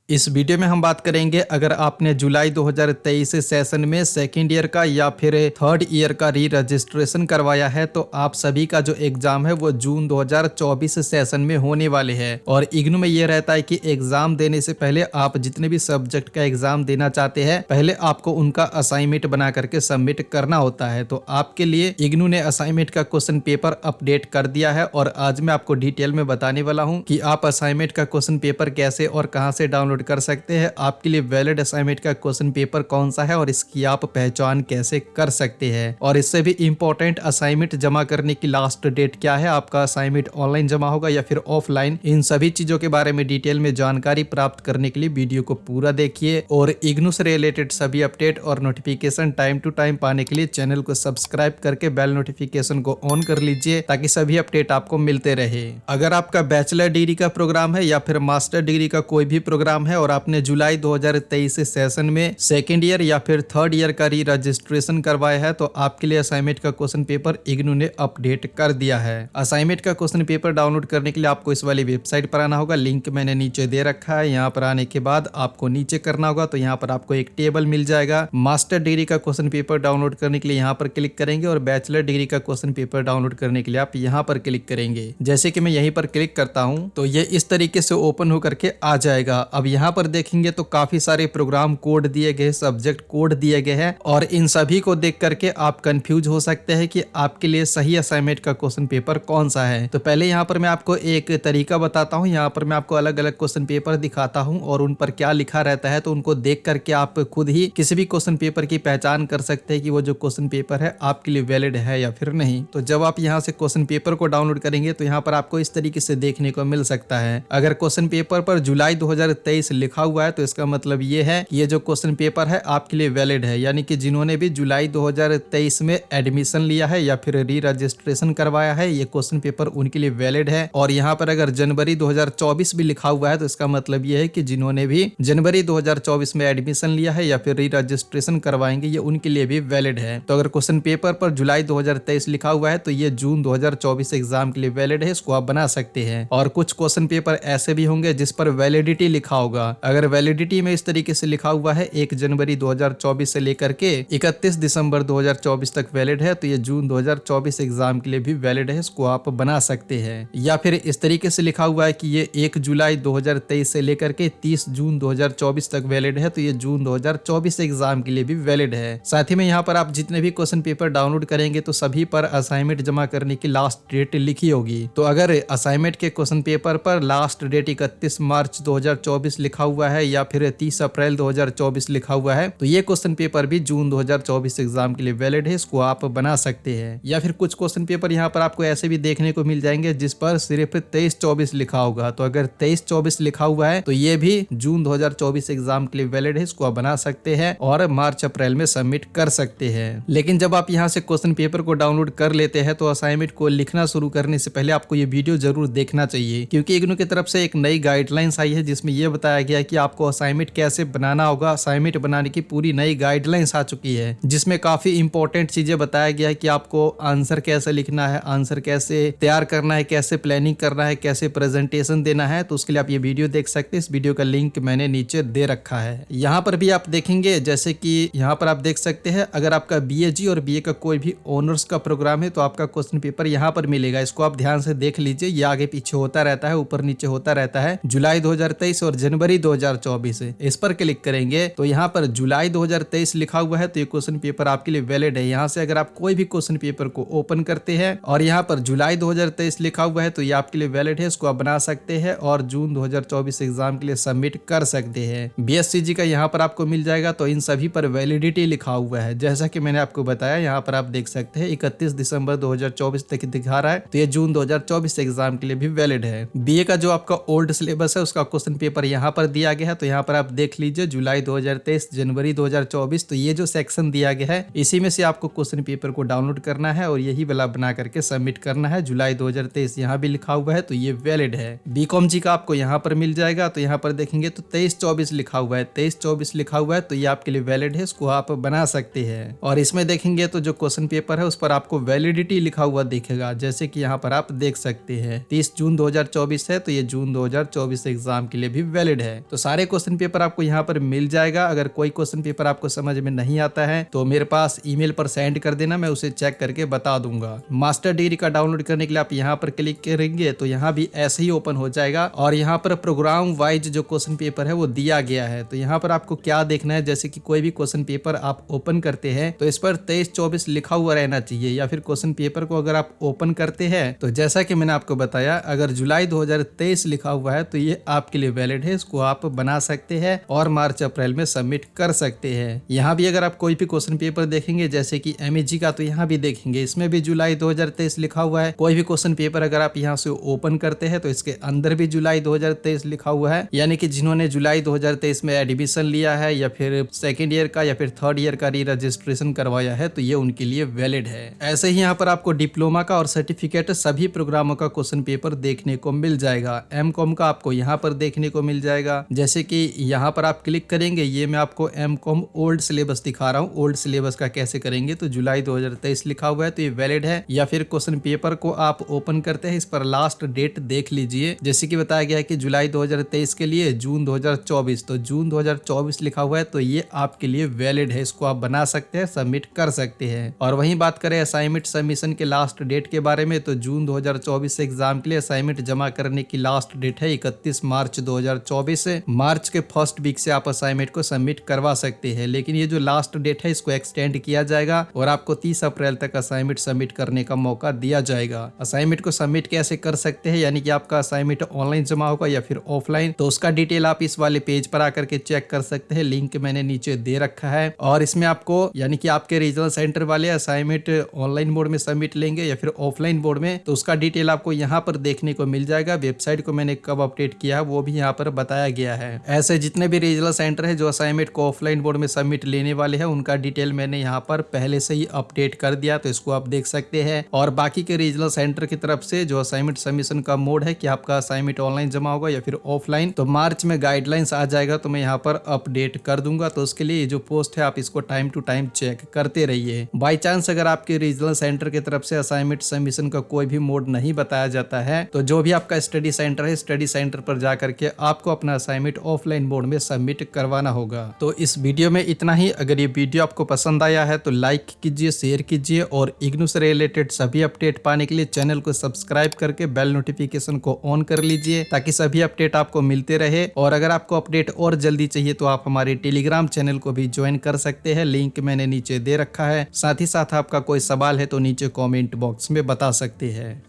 इस वीडियो में हम बात करेंगे अगर आपने जुलाई 2023 सेशन में सेकेंड ईयर का या फिर थर्ड ईयर का री रजिस्ट्रेशन करवाया है तो आप सभी का जो एग्जाम है वो जून 2024 सेशन में होने वाले हैं। और इग्नू में ये रहता है कि एग्जाम देने से पहले आप जितने भी सब्जेक्ट का एग्जाम देना चाहते हैं पहले आपको उनका असाइनमेंट बना करके सबमिट करना होता है। तो आपके लिए इग्नू ने असाइनमेंट का क्वेश्चन पेपर अपडेट कर दिया है और आज मैं आपको डिटेल में बताने वाला हूँ कि आप असाइनमेंट का क्वेश्चन पेपर कैसे और कहाँ से डाउनलोड कर सकते हैं, आपके लिए वैलिड असाइनमेंट का क्वेश्चन पेपर कौन सा है और इसकी आप पहचान कैसे कर सकते हैं। और इससे भी इंपॉर्टेंट असाइनमेंट जमा करने की लास्ट डेट क्या है, आपका असाइनमेंट ऑनलाइन जमा होगा या फिर ऑफलाइन, इन सभी चीजों के बारे में डिटेल में जानकारी प्राप्त करने के लिए वीडियो को पूरा देखिए। और इग्नू से रिलेटेड सभी अपडेट और नोटिफिकेशन टाइम टू टाइम पाने के लिए चैनल को सब्सक्राइब करके बेल नोटिफिकेशन को ऑन कर लीजिए ताकि सभी अपडेट आपको मिलते रहे। अगर आपका बैचलर डिग्री का प्रोग्राम है या फिर मास्टर डिग्री का कोई भी प्रोग्राम है और आपने जुलाई 2023 सेशन में सेकेंड ईयर या फिर थर्ड ईयर का री रजिस्ट्रेशन करवाया है तो आपके लिए असाइनमेंट का क्वेश्चन पेपर इग्नू ने अपडेट कर दिया है। असाइनमेंट का क्वेश्चन पेपर डाउनलोड करने के लिए आपको इस वाली वेबसाइट पर आना होगा, लिंक मैंने नीचे दे रखा है। यहाँ पर आने के बाद आपको नीचे करना होगा तो यहाँ पर आपको एक टेबल मिल जाएगा। मास्टर डिग्री का क्वेश्चन पेपर डाउनलोड करने के लिए यहाँ पर क्लिक करेंगे और बैचलर डिग्री का क्वेश्चन पेपर डाउनलोड करने के लिए आप यहाँ पर क्लिक करेंगे। जैसे कि मैं यहीं पर क्लिक करता हूँ तो ये इस तरीके से ओपन होकर के आ जाएगा। अब यहाँ पर देखेंगे तो काफी सारे प्रोग्राम कोड दिए गए, सब्जेक्ट कोड दिए गए हैं और इन सभी को देख करके आप कंफ्यूज हो सकते हैं कि आपके लिए सही असाइनमेंट का क्वेश्चन पेपर कौन सा है। तो पहले यहाँ पर मैं आपको एक तरीका बताता हूँ। यहाँ पर मैं आपको अलग अलग क्वेश्चन पेपर दिखाता हूँ और उन पर क्या लिखा रहता है तो उनको देख करके आप खुद ही किसी भी क्वेश्चन पेपर की पहचान कर सकते हैं कि वो जो क्वेश्चन पेपर है आपके लिए वैलिड है या फिर नहीं। तो जब आप यहाँ से क्वेश्चन पेपर को डाउनलोड करेंगे तो यहाँ पर आपको इस तरीके से देखने को मिल सकता है। अगर क्वेश्चन पेपर पर जुलाई 2023 लिखा हुआ है तो इसका मतलब ये है कि ये जो क्वेश्चन पेपर है आपके लिए वैलिड है, यानी कि जिन्होंने भी जुलाई 2023 में एडमिशन लिया है या फिर री रजिस्ट्रेशन करवाया है ये क्वेश्चन पेपर उनके लिए वैलिड है। और यहाँ पर अगर जनवरी 2024 भी लिखा हुआ है तो इसका मतलब ये है कि जिन्होंने भी जनवरी 2024 में एडमिशन लिया है या फिर री रजिस्ट्रेशन करवाएंगे ये उनके लिए भी वैलिड है। तो अगर क्वेश्चन पेपर पर जुलाई 2023 लिखा हुआ है तो ये जून 2024 एग्जाम के लिए वैलिड है, इसको आप बना सकते हैं। और कुछ क्वेश्चन पेपर ऐसे भी होंगे जिस पर वैलिडिटी लिखा होगा। अगर वैलिडिटी में इस तरीके से लिखा हुआ है 1 जनवरी 2024 से लेकर के 31 दिसंबर 2024 तक वैलिड है तो ये जून 2024 एग्जाम के लिए भी वैलिड है, इसको आप बना सकते हैं। या फिर इस तरीके से लिखा हुआ है कि ये 1 जुलाई 2023 से लेकर के 30 जून 2024 तक वैलिड है तो ये जून 2024 एग्जाम के लिए भी वैलिड है। साथ ही में यहाँ पर आप जितने भी क्वेश्चन पेपर डाउनलोड करेंगे तो सभी पर असाइनमेंट जमा करने की लास्ट डेट लिखी होगी। तो अगर असाइनमेंट के क्वेश्चन पेपर पर लास्ट डेट 31 मार्च 2024 लिखा हुआ है या फिर 30 अप्रैल 2024 लिखा हुआ है तो ये क्वेश्चन पेपर भी जून 2024 एग्जाम के लिए वैलिड है, इसको आप बना सकते हैं। या फिर कुछ क्वेश्चन पेपर यहाँ पर आपको ऐसे भी देखने को मिल जाएंगे जिस पर सिर्फ 23-24 लिखा होगा। तो अगर 23-24 लिखा हुआ है तो ये भी जून 2024 एग्जाम के लिए वैलिड है, इसको आप बना सकते हैं और मार्च अप्रैल में सबमिट कर सकते हैं। लेकिन जब आप यहाँ से क्वेश्चन पेपर को डाउनलोड कर लेते हैं तो असाइनमेंट को लिखना शुरू करने से पहले आपको ये वीडियो जरूर देखना चाहिए, क्योंकि इग्नू की तरफ से एक नई गाइडलाइंस आई है जिसमें यह बताया गया है कि आपको असाइनमेंट कैसे बनाना होगा। असाइनमेंट बनाने की पूरी नई गाइडलाइंस आ चुकी है जिसमें काफी इंपॉर्टेंट चीजें बताया गया है कि आपको आंसर कैसे लिखना है, आंसर कैसे तैयार करना है, कैसे प्लानिंग करना है, कैसे प्रेजेंटेशन देना है। तो उसके लिए आप ये वीडियो देख सकते हैं, इस वीडियो का लिंक मैंने नीचे दे रखा है। यहाँ पर भी आप देखेंगे जैसे कि यहाँ पर आप देख सकते हैं अगर आपका बीएजी और बीए का कोई भी ऑनर्स का प्रोग्राम है तो आपका क्वेश्चन पेपर यहाँ पर मिलेगा। इसको आप ध्यान से देख लीजिए, ये आगे पीछे होता रहता है, ऊपर नीचे होता रहता है। जुलाई 2023 और जनवरी 2024 इस पर क्लिक करेंगे तो यहाँ पर जुलाई 2023 लिखा हुआ है तो ये क्वेश्चन पेपर आपके लिए वैलिड है। यहाँ से अगर आप कोई भी क्वेश्चन पेपर को ओपन करते हैं और यहाँ पर जुलाई 2023 लिखा हुआ है तो ये आपके लिए वैलिड है, इसको आप बना सकते हैं और जून 2024 एग्जाम के लिए सबमिट कर सकते हैं। बीएससीजी का यहाँ पर आपको मिल जाएगा तो इन सभी पर वैलिडिटी लिखा हुआ है जैसा कि मैंने आपको बताया। यहाँ पर आप देख सकते हैं 31 दिसंबर 2024 तक दिखा रहा है तो ये जून 2024 एग्जाम के लिए भी वैलिड है। बीए का जो आपका ओल्ड सिलेबस है उसका क्वेश्चन पेपर यहाँ पर दिया गया है तो यहाँ पर आप देख लीजिए जुलाई 2023 जनवरी 2024 तो ये जो सेक्शन दिया गया है इसी में से आपको क्वेश्चन पेपर को डाउनलोड करना है और यही वाला बना करके सबमिट करना है। जुलाई 2023 यहाँ भी लिखा हुआ है तो ये वैलिड है। बीकॉम जी का आपको यहाँ पर मिल जाएगा तो यहाँ पर देखेंगे तो 23-24 लिखा हुआ है, 23-24 लिखा हुआ है तो ये आपके लिए वैलिड है, इसको आप बना सकते हैं। और इसमें देखेंगे तो जो क्वेश्चन पेपर है उस पर आपको वैलिडिटी लिखा हुआ दिखेगा जैसे कि यहाँ पर आप देख सकते हैं 30 जून 2024 है तो ये जून 2024 एग्जाम के लिए भी वैलिड वैलिड है। तो सारे क्वेश्चन पेपर आपको यहाँ पर मिल जाएगा। अगर कोई क्वेश्चन पेपर आपको समझ में नहीं आता है तो मेरे पास ईमेल पर सेंड कर देना, मैं उसे चेक करके बता दूंगा। मास्टर डिग्री का डाउनलोड करने के लिए आप यहाँ पर क्लिक करेंगे तो यहाँ भी ऐसे ही ओपन हो जाएगा और यहाँ पर प्रोग्राम वाइज जो क्वेश्चन पेपर है वो दिया गया है। तो यहाँ पर आपको क्या देखना है, जैसे कि कोई भी क्वेश्चन पेपर आप ओपन करते हैं तो इस पर 23-24 लिखा हुआ रहना चाहिए, या फिर क्वेश्चन पेपर को अगर आप ओपन करते हैं तो जैसा कि मैंने आपको बताया अगर जुलाई 2023 लिखा हुआ है तो ये आपके लिए वैलिड है, इसको आप बना सकते हैं और मार्च अप्रैल में सबमिट कर सकते हैं। यहाँ भी अगर आप कोई भी क्वेश्चन पेपर देखेंगे जैसे कि MEG का, तो यहाँ भी देखेंगे इसमें भी जुलाई 2023 लिखा हुआ है। कोई भी क्वेश्चन पेपर अगर आप यहाँ से ओपन करते हैं तो इसके अंदर भी जुलाई 2023 लिखा हुआ है, यानी कि जिन्होंने जुलाई 2023 में एडमिशन लिया है या फिर सेकेंड ईयर का या फिर थर्ड ईयर का री रजिस्ट्रेशन करवाया है तो ये उनके लिए वैलिड है। ऐसे ही यहाँ पर आपको डिप्लोमा का और सर्टिफिकेट सभी प्रोग्रामों का क्वेश्चन पेपर देखने को मिल जाएगा। MCOM का आपको यहाँ पर देखने को मिल जाएगा। जैसे कि यहाँ पर आप क्लिक करेंगे, ये मैं आपको MCOM ओल्ड सिलेबस दिखा रहा हूँ। ओल्ड सिलेबस का कैसे करेंगे, तो जुलाई 2023 लिखा हुआ है तो ये वैलिड है। या फिर क्वेश्चन पेपर को आप ओपन करते हैं, इस पर लास्ट डेट देख लीजिए। जैसे कि बताया गया है कि जुलाई 2023 के लिए जून 2024, तो जून 2024 लिखा हुआ है तो ये आपके लिए वैलिड है, इसको आप बना सकते हैं, सबमिट कर सकते हैं। और वहीं बात करें असाइनमेंट सबमिशन के लास्ट डेट के बारे में, तो जून 2024 एग्जाम के लिए असाइनमेंट जमा करने की लास्ट डेट है 31 मार्च 2024। मार्च के फर्स्ट वीक से आप असाइनमेंट को सबमिट करवा सकते हैं, लेकिन ये जो लास्ट डेट है इसको एक्सटेंड किया जाएगा और आपको 30 अप्रैल तक असाइनमेंट सबमिट करने का मौका दिया जाएगा। असाइनमेंट को सबमिट कैसे कर सकते हैं, यानी कि आपका असाइनमेंट ऑनलाइन जमा होगा या फिर ऑफलाइन, तो उसका डिटेल आप इस वाले पेज पर आकर के चेक कर सकते हैं। लिंक मैंने नीचे दे रखा है और इसमें आपको यानी कि आपके रीजनल सेंटर वाले असाइनमेंट ऑनलाइन मोड में सबमिट लेंगे या फिर ऑफलाइन मोड में, तो उसका डिटेल आपको यहाँ पर देखने को मिल जाएगा। वेबसाइट को मैंने कब अपडेट किया है वो भी यहाँ पर बताया गया है। ऐसे जितने भी रीजनल सेंटर है जो असाइनमेंट को ऑफलाइन मोड में सबमिट लेने वाले हैं उनका डिटेल मैंने यहाँ पर पहले से ही अपडेट कर दिया, तो इसको आप देख सकते हैं। और बाकी के रीजनल सेंटर की तरफ से जो असाइनमेंट सबमिशन का मोड है कि आपका असाइनमेंट ऑनलाइन जमा होगा या फिर ऑफलाइन, तो मार्च में गाइडलाइंस आ जाएगा तो मैं यहाँ पर अपडेट कर दूंगा। तो उसके लिए जो पोस्ट है आप इसको टाइम टू टाइम चेक करते रहिए। बाई चांस अगर आपके रीजनल सेंटर की तरफ से असाइनमेंट सबमिशन का कोई भी मोड नहीं बताया जाता है तो जो भी आपका स्टडी सेंटर है स्टडी सेंटर पर जाकर के आपको अपना असाइनमेंट ऑफलाइन मोड में सबमिट करवाना होगा। तो इस वीडियो में इतना ही। अगर ये वीडियो आपको पसंद आया है तो लाइक कीजिए, शेयर कीजिए और इग्नू से रिलेटेड सभी अपडेट पाने के लिए चैनल को सब्सक्राइब करके बेल नोटिफिकेशन को ऑन कर लीजिए ताकि सभी अपडेट आपको मिलते रहे। और अगर आपको अपडेट और जल्दी चाहिए तो आप हमारे टेलीग्राम चैनल को भी ज्वाइन कर सकते हैं, लिंक मैंने नीचे दे रखा है। साथ ही साथ आपका कोई सवाल है तो नीचे कमेंट बॉक्स में बता सकते हैं।